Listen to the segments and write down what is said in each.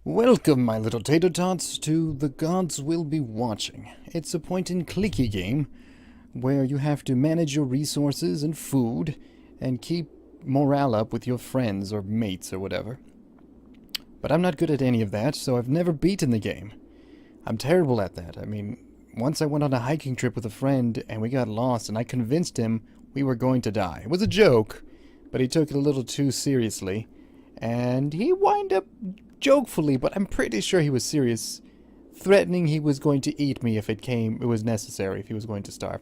Welcome, my little tater tots, to The Gods Will Be Watching. It's a point-and-clicky game where you have to manage your resources and food and keep morale up with your friends or mates or whatever. But I'm not good at any of that, so I've never beaten the game. I'm terrible at that. I mean, once I went on a hiking trip with a friend and we got lost and I convinced him we were going to die. It was a joke, but he took it a little too seriously. And he wound up jokefully, but I'm pretty sure he was serious, threatening he was going to eat me if it was necessary, if he was going to starve.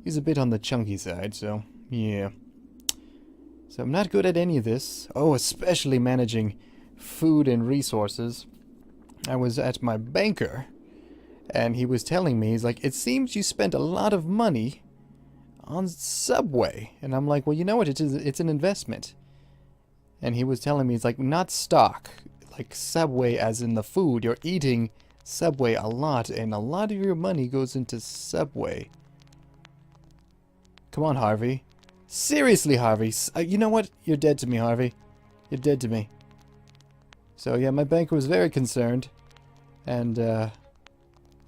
He's a bit on the chunky side, so yeah. So I'm not good at any of this. Oh, especially managing food and resources. I was at my banker, and he was telling me, he's like, it seems you spent a lot of money on Subway. And I'm like, well, you know what, it's an investment. And he was telling me, it's like, not stock, like Subway as in the food. You're eating Subway a lot, and a lot of your money goes into Subway. Come on, Harvey. Seriously, Harvey. You know what? You're dead to me, Harvey. You're dead to me. So, yeah, my banker was very concerned. And,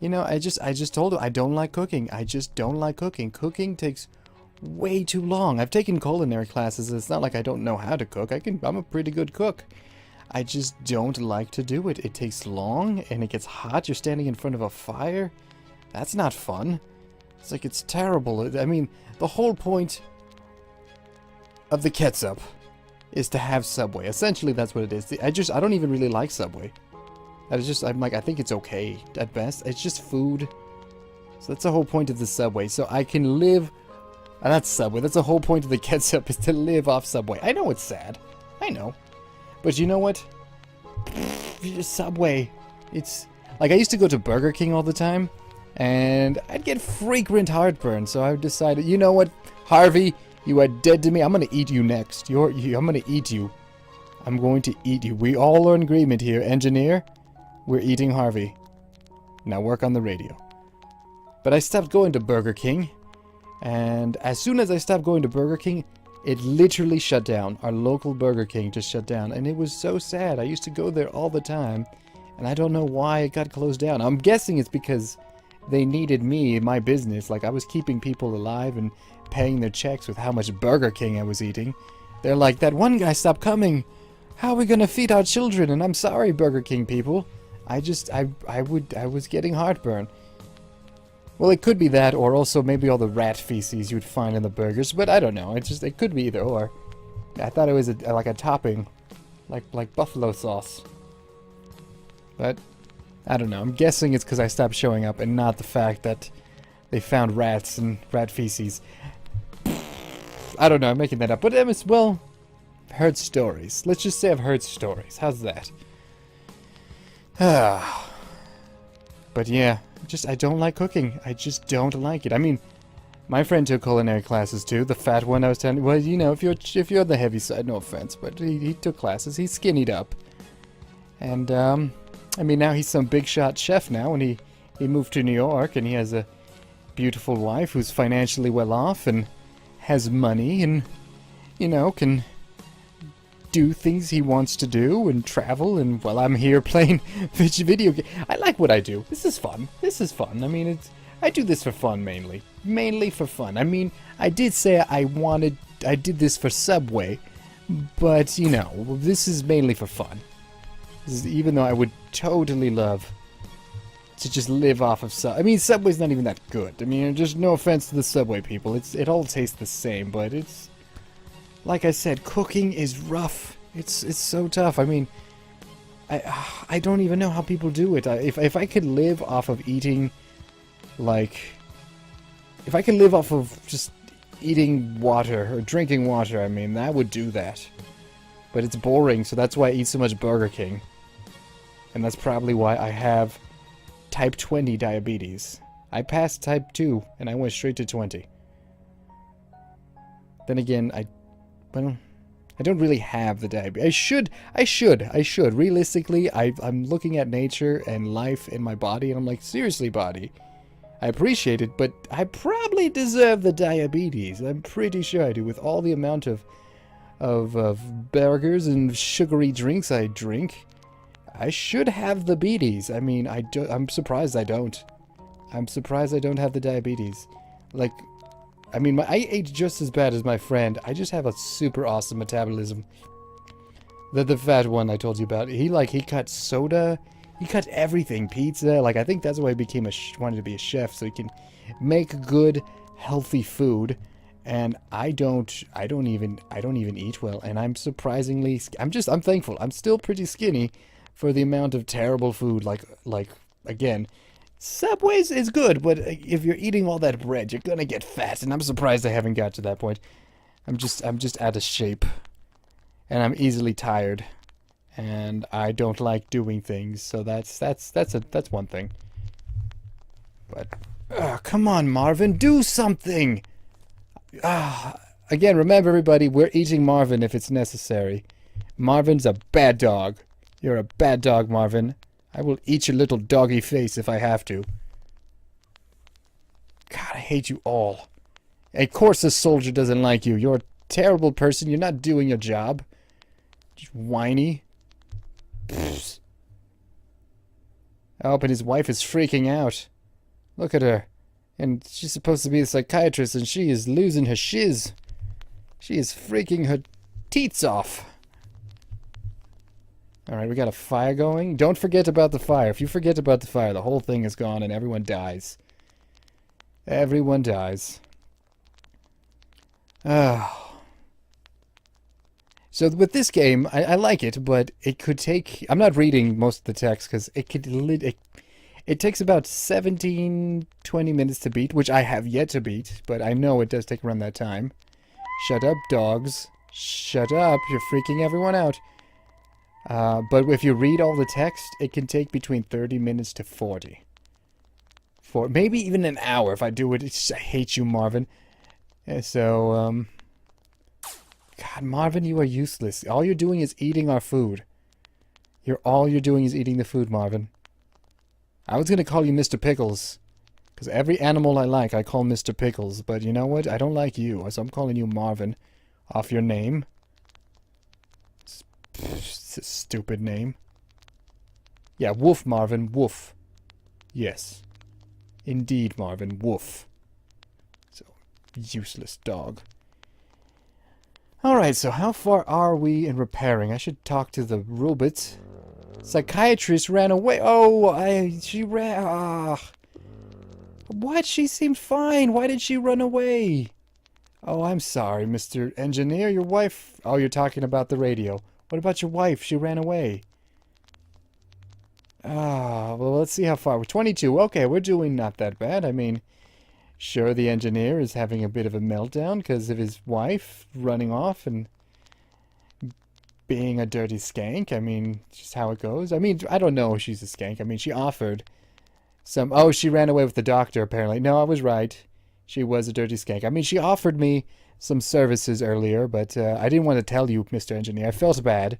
you know, I just told him I don't like cooking. I just don't like cooking. Cooking takes way too long. I've taken culinary classes. It's not like I don't know how to cook. I'm a pretty good cook. I just don't like to do it. It takes long and it gets hot. You're standing in front of a fire. That's not fun. It's like, it's terrible. I mean, the whole point of the ketchup is to have Subway. Essentially, that's what it is. I don't even really like Subway. I'm like, I think it's okay at best. It's just food. So that's the whole point of the Subway. So I can live. Not Subway. That's the whole point of the ketchup, is to live off Subway. I know it's sad. I know. But you know what? Subway. It's like, I used to go to Burger King all the time, and I'd get frequent heartburn. So I decided, you know what, Harvey, you are dead to me. I'm gonna eat you next. I'm gonna eat you. I'm going to eat you. We all are in agreement here. Engineer, we're eating Harvey. Now work on the radio. But I stopped going to Burger King. And as soon as I stopped going to Burger King, it literally shut down. Our local Burger King just shut down. And it was so sad. I used to go there all the time. And I don't know why it got closed down. I'm guessing it's because they needed me in my business. Like, I was keeping people alive and paying their checks with how much Burger King I was eating. They're like, that one guy stopped coming. How are we going to feed our children? And I'm sorry, Burger King people. I was getting heartburn. Well, it could be that, or also maybe all the rat feces you'd find in the burgers, but I don't know. It could be either or. I thought it was like a topping, like buffalo sauce. But I don't know. I'm guessing it's because I stopped showing up, and not the fact that they found rats and rat feces. I don't know. I'm making that up, but well, I've heard stories. Let's just say I've heard stories. How's that? But yeah. I don't like cooking. I just don't like it. I mean, my friend took culinary classes too. The fat one I was telling you. Well, you know, if you're the heavy side, no offense, but he took classes. He skinnied up. And, I mean, now he's some big shot chef now, and he moved to New York, and he has a beautiful wife who's financially well off and has money and, you know, can do things he wants to do and travel, and while I'm here playing video games. I like what I do. This is fun. I mean, I do this for fun mainly for fun. I mean, I did say I did this for Subway, but you know, this is mainly for fun. Even though I would totally love to just live off of Subway. I mean, Subway's not even that good. I mean, just no offense to the Subway people. It all tastes the same, but it's, like I said, cooking is rough. It's so tough. I mean, I don't even know how people do it. If I could live off of eating, like, if I could live off of just eating water or drinking water, I mean, I would do that. But it's boring, so that's why I eat so much Burger King. And that's probably why I have type 20 diabetes. I passed type 2, and I went straight to 20. Then again, well, I don't really have the diabetes. I should. Realistically, I'm looking at nature and life in my body, and I'm like, seriously, body, I appreciate it, but I probably deserve the diabetes. I'm pretty sure I do, with all the amount of burgers and sugary drinks I drink. I should have the beaties. I mean, I'm surprised I don't. I'm surprised I don't have the diabetes. Like, I mean, I ate just as bad as my friend. I just have a super awesome metabolism. The fat one I told you about. He cut soda. He cut everything. Pizza. Like, I think that's why he became wanted to be a chef, so he can make good, healthy food. And I don't even eat well. And I'm surprisingly, I'm thankful. I'm still pretty skinny for the amount of terrible food. Like again, Subway's is good, but if you're eating all that bread, you're gonna get fat. And I'm surprised I haven't got to that point. I'm just out of shape, and I'm easily tired, and I don't like doing things. So that's one thing. But come on, Marvin, do something. Again, remember everybody, we're eating Marvin if it's necessary. Marvin's a bad dog. You're a bad dog, Marvin. I will eat your little doggy face if I have to. God, I hate you all. Of course the soldier doesn't like you. You're a terrible person. You're not doing your job. Just whiny. Pfft. Oh, but his wife is freaking out. Look at her. And she's supposed to be a psychiatrist, and she is losing her shiz. She is freaking her teats off. Alright, we got a fire going. Don't forget about the fire. If you forget about the fire, the whole thing is gone and everyone dies. Everyone dies. So with this game, I like it, but it could take... I'm not reading most of the text because it takes about 17-20 minutes to beat, which I have yet to beat, but I know it does take around that time. Shut up, dogs. Shut up. You're freaking everyone out. But if you read all the text, it can take between 30 minutes to 40. Maybe even an hour if I do it. I hate you, Marvin. So, God, Marvin, you are useless. All you're doing is eating our food. All you're doing is eating the food, Marvin. I was going to call you Mr. Pickles. Because every animal I like, I call Mr. Pickles. But you know what? I don't like you, so I'm calling you Marvin. Off your name. It's a stupid name. Yeah, woof, Marvin, woof. Yes. Indeed, Marvin, woof. So, useless dog. Alright, so how far are we in repairing? I should talk to the robot. Psychiatrist ran away. Oh, she ran. What? She seemed fine. Why did she run away? Oh, I'm sorry, Mr. Engineer. Your wife... Oh, you're talking about the radio. What about your wife? She ran away. Well, let's see how far. We're 22. Okay, we're doing not that bad. I mean, sure, the engineer is having a bit of a meltdown because of his wife running off and being a dirty skank. I mean, just how it goes. I mean, I don't know if she's a skank. I mean, she offered some... Oh, she ran away with the doctor, apparently. No, I was right. She was a dirty skank. I mean, she offered me some services earlier, but I didn't want to tell you, Mr. Engineer. I felt bad.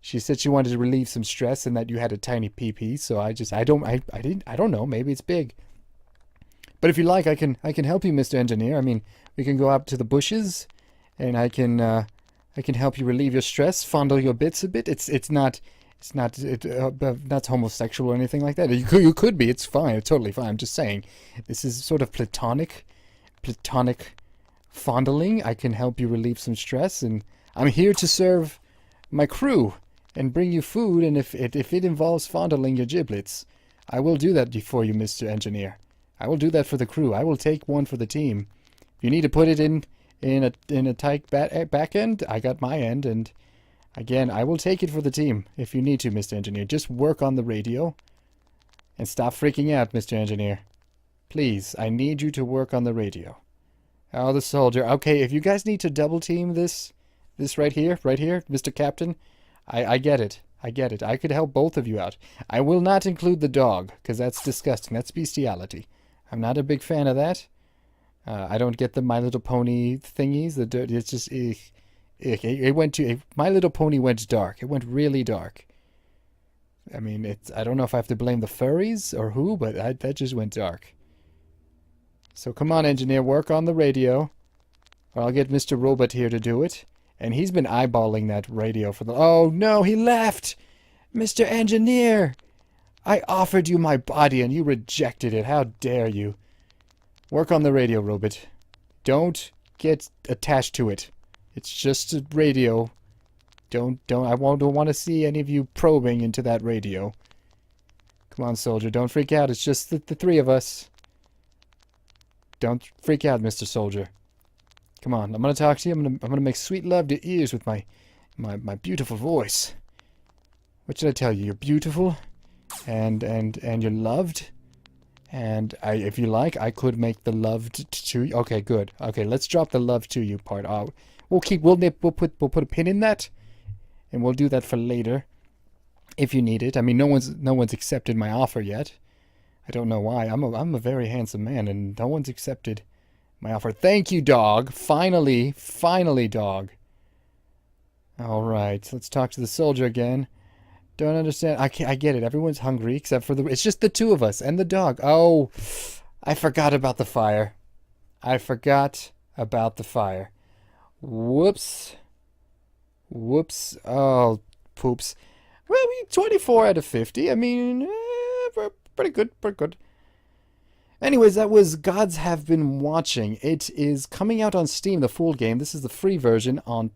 She said she wanted to relieve some stress and that you had a tiny pee-pee, so I don't know. Maybe it's big. But if you like, I can help you, Mr. Engineer. I mean, we can go out to the bushes, and I can help you relieve your stress, fondle your bits a bit. It's not homosexual or anything like that. You could be. It's fine. It's totally fine. I'm just saying, this is sort of platonic fondling. I can help you relieve some stress, and I'm here to serve my crew and bring you food. And if it involves fondling your giblets, I will do that for you, Mr. Engineer. I will do that for the crew. I will take one for the team. If you need to put it in a tight back end, I got my end, and again, I will take it for the team if you need to, Mr. Engineer. Just work on the radio and stop freaking out, Mr. Engineer. Please, I need you to work on the radio. Oh, the soldier. Okay, if you guys need to double team this right here, Mr. Captain, I get it. I get it. I could help both of you out. I will not include the dog, because that's disgusting. That's bestiality. I'm not a big fan of that. I don't get the My Little Pony thingies. It's just... My Little Pony went dark. It went really dark. I mean, I don't know if I have to blame the furries or who, but that just went dark. So come on, engineer, work on the radio, or I'll get Mr. Robot here to do it. And he's been eyeballing that radio for the... Oh, no, he left! Mr. Engineer! I offered you my body and you rejected it. How dare you? Work on the radio, Robot. Don't get attached to it. It's just a radio. Don't want to see any of you probing into that radio. Come on, soldier, don't freak out. It's just the three of us. Don't freak out, Mr. Soldier. Come on, I'm gonna talk to you. I'm gonna make sweet love to your ears with my beautiful voice. What should I tell you? You're beautiful, and you're loved. And if you like, I could make the love to you. Okay, good. Okay, let's drop the love to you part. We'll put a pin in that, and we'll do that for later, if you need it. I mean, no one's accepted my offer yet. I don't know why. I'm a very handsome man, and no one's accepted my offer. Thank you, dog. Finally, dog. All right, let's talk to the soldier again. Don't understand. I get it. Everyone's hungry except for it's just the two of us and the dog. Oh, I forgot about the fire. Whoops. Oh, poops. Well, 24 out of 50. I mean, pretty good. Anyways, that was Gods Have Been Watching. It is coming out on Steam, the full game. This is the free version on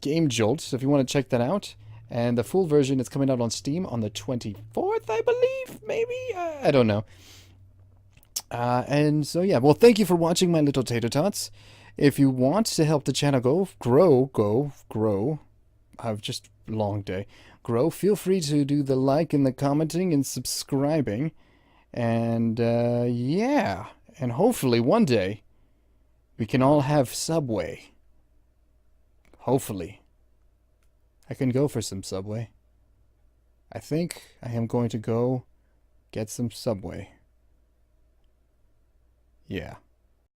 Game Jolt, so if you want to check that out. And the full version is coming out on Steam on the 24th, I believe, maybe? I don't know. And so, yeah. Well, thank you for watching, my little tater tots. If you want to help the channel grow. I've just long day. Grow. Feel free to do the like and the commenting and subscribing. And, yeah. And hopefully one day we can all have Subway. Hopefully. I can go for some Subway. I think I am going to go get some Subway. Yeah.